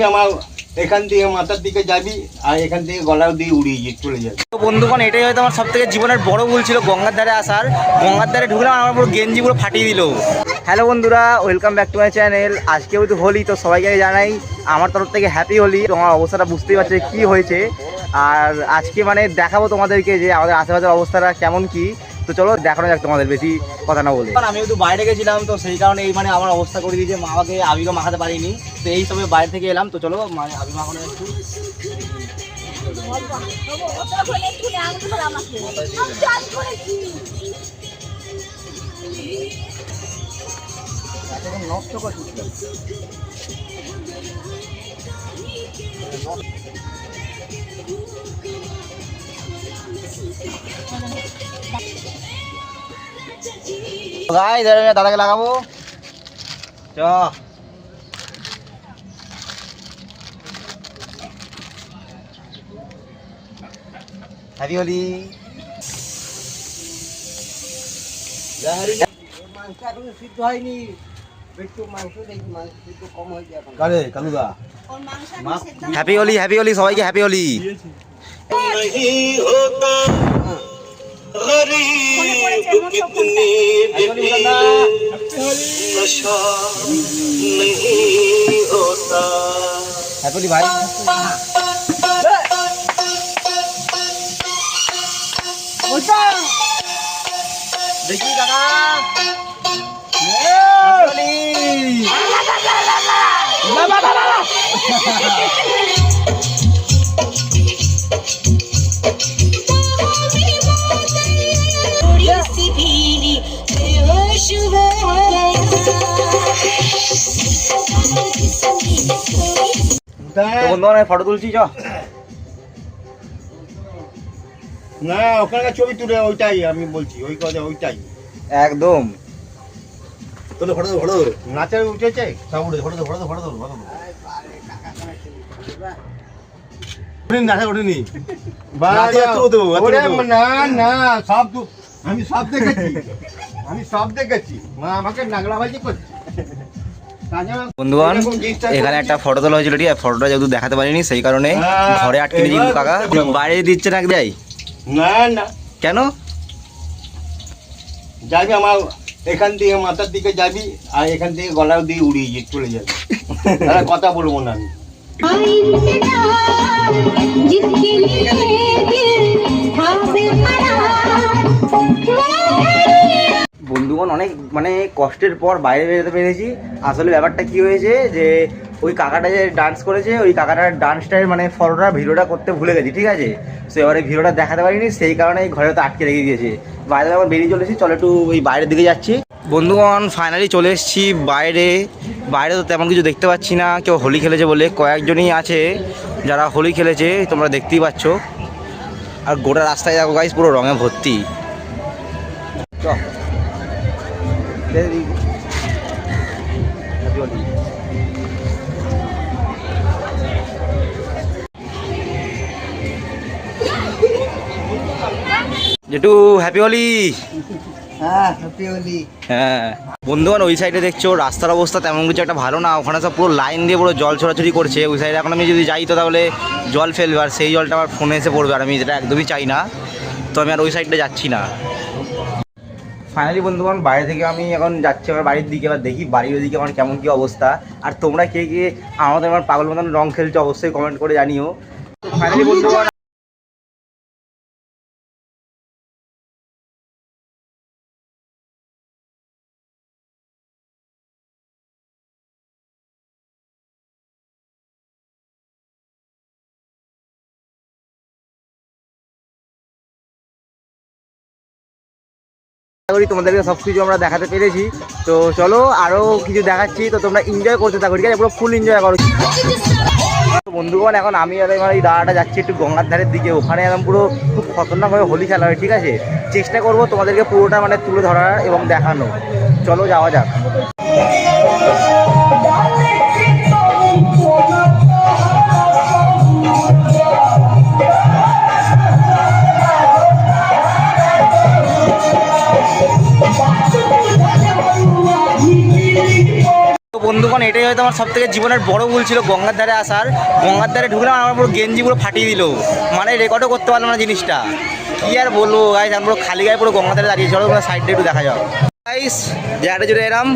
যাবি আমার এখান থেকে মাথার দিকে যাবি আর এখান থেকে গলাও দিয়ে উড়িয়ে চলে যাবে। তো বন্ধুগণ, এটাই হয়তো আমার সব থেকে জীবনের বড় ভুল ছিল, গঙ্গার ধারে আসার। গঙ্গার ধারে ঢুকলাম, আমার পুরো গেঞ্জি পুরো ফাটিয়ে দিল। হ্যালো বন্ধুরা, welcome back to my channel. আজকে হয়তো হোলি, তো সবাইকে জানাই আমার তরফ থেকে হ্যাপি হোলি। তোমার অবস্থাটা বুঝতেই পারছো কী হয়েছে, আর আজকে মানে দেখাবো তোমাদেরকে যে আমাদের আশেপাশের অবস্থাটা কেমন কি। তো চলো দেখানো যাক তোমাদের, বেশি কথা না বলে। আমি একটু বাইরে গেছিলাম, তো সেই কারণে এই মানে আমার অবস্থা করে দিয়েছে। মামাকে আবিরও মাখাতে পারিনি, তো এই সবে বাইরে থেকে এলাম। তো চলো মানে আবি মাখানো একটু নষ্ট করছি। দাদাকে লাগাবো চ। হ্যাপি হোলি। মাংস এখন সিদ্ধ হয়নি, একটু মাংস দেখি, মাংস সিদ্ধ কম হয়ে যায়। হ্যাপি হোলি, হ্যাপি হোলি সবাইকে, হ্যাপি হোলি। হ্যাপি ভাই। দেখি কাকা ফটো তুলছি চ। না ওখানকার ছবি তুলে ওইটাই আমি বলছি, ওই কথা ওইটাই একদম। তোলে ফটো ফটো নাচে উঠেছে সব উঠে ফটো ফটো ফটো ফটো নাচে উঠেনি। না না সব আমি সব দেখেছি, আমি সব দেখেছি। মা আমাকে নাগলাবাজি করছে। বন্ধুগণ, এখানে একটা ফটো তোলা হয়েছিল, ঠিক আছে? ফটোটা যেহেতু দেখাতে পারিনি সেই কারণে ঘরে আটকে দিয়েছিল কাকা। বাইরে দিচ্ছে না দেয় না না। কেন যাবি আমার এখান থেকে মাথার দিকে যাবি আর এখান থেকে গলাও দিয়ে উড়িয়ে চলে যাবে। তারা কথা বলবো না আমি। বন্ধুগণ, অনেক মানে কষ্টের পর বাইরে বেরোতে পেরেছি। আসলে ব্যাপারটা কি হয়েছে যে ওই কাকাটা যে ডান্স করেছে, ওই কাকাটার ডান্সটার মানে ফটোটা ভিডিওটা করতে ভুলে গেছি, ঠিক আছে? সো এবারে ভিডিওটা দেখাতে পারিনি, সেই কারণে ঘরে তো আটকে রেখে দিয়েছে। বাইরে যখন বেরিয়ে চলেছি, চলো একটু ওই বাইরের দিকে যাচ্ছি। বন্ধুগণ, ফাইনালি চলে এসেছি বাইরে। বাইরে তো তেমন কিছু দেখতে পাচ্ছি না, কেউ হোলি খেলেছে বলে কয়েকজনই আছে যারা হোলি খেলেছে, তোমরা দেখতেই পাচ্ছ। আর গোটা রাস্তায় দেখো গাইস, পুরো রঙে ভর্তি। জেঠু হ্যাপি হোলি। হ্যাঁ হ্যাপি হোলি। হ্যাঁ বন্ধুগণ, ওই সাইডে দেখছো রাস্তার অবস্থা তেমন কিছু একটা ভালো না। ওখানে সব পুরো লাইন দিয়ে পুরো জল ছোড়াছড়ি করছে ওই সাইডে। এখন আমি যদি যাই তো তাহলে জল ফেলবে, আর সেই জলটা আমার ফোনে এসে পড়বে, আর আমি যেটা একদমই চাই না। তো আমি আর ওই সাইডে যাচ্ছি না। ফাইনালি বন্ধুগণ, বাইরে থেকে আমি এখন যাচ্ছি আমার বাড়ির দিকে। এবার দেখি বাড়ির ওদিকে আমার কেমন কী অবস্থা। আর তোমরা কে কে আমাদের আমার পাগল মতন রং খেলছো অবশ্যই কমেন্ট করে জানিও। তো ফাইনালি বন্ধুগণ, তোমাদেরকে সব কিছু আমরা দেখাতে পেরেছি। তো চলো আরও কিছু দেখাচ্ছি, তো তোমরা এনজয় করতে থাকো, ঠিক আছে? পুরো ফুল এনজয় করো। বন্ধুগণ, এখন আমি আর আমার এই দাদাটা যাচ্ছি একটু গঙ্গার ধারের দিকে। ওখানে একদম পুরো খুব খতরনাকভাবে হোলি খেলা হয়, ঠিক আছে? চেষ্টা করবো তোমাদেরকে পুরোটা মানে তুলে ধরার এবং দেখানো। চলো যাওয়া যাক। বন্ধুগণ, এটাই হয়তো আমার সবথেকে জীবনের বড় ভুল ছিল, গঙ্গার ধারে আসার। গঙ্গার ধারে ঢুকলাম, আমার পুরো গেঞ্জি পুরো ফাটিয়ে দিল, মানে রেকর্ডও করতে পারলাম না জিনিসটা। কি আর বলবো গাইস, আমি পুরো খালি গায়ে পুরো গঙ্গার ধারে দাঁড়িয়ে, চলো তোমরা সাইডে একটু দেখা যাও গাইস। জায়গাটা জুড়ে এরাম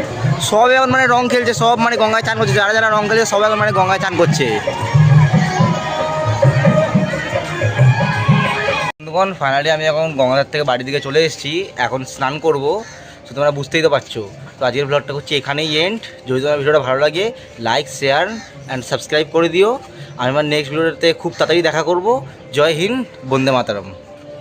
সব এখন মানে রং খেলছে, সব মানে গঙ্গায় চান করছে, যারা যারা রং খেলছে সব এখন মানে গঙ্গায় চান করছে। বন্ধুগণ ফাইনালি আমি এখন গঙ্গাধার থেকে বাড়ির দিকে চলে এসেছি, এখন স্নান করব। তো তোমরা বুঝতেই তো পারছো। তো আজকের ব্লগটা হচ্ছে এখানেই এন্ড। যদি তোমার ভিডিওটা ভালো লাগে লাইক শেয়ার অ্যান্ড সাবস্ক্রাইব করে দিও। আমি আমার নেক্সট ভিডিওতে খুব তাড়াতাড়ি দেখা করব। জয় হিন্দ, বন্দে মাতরম।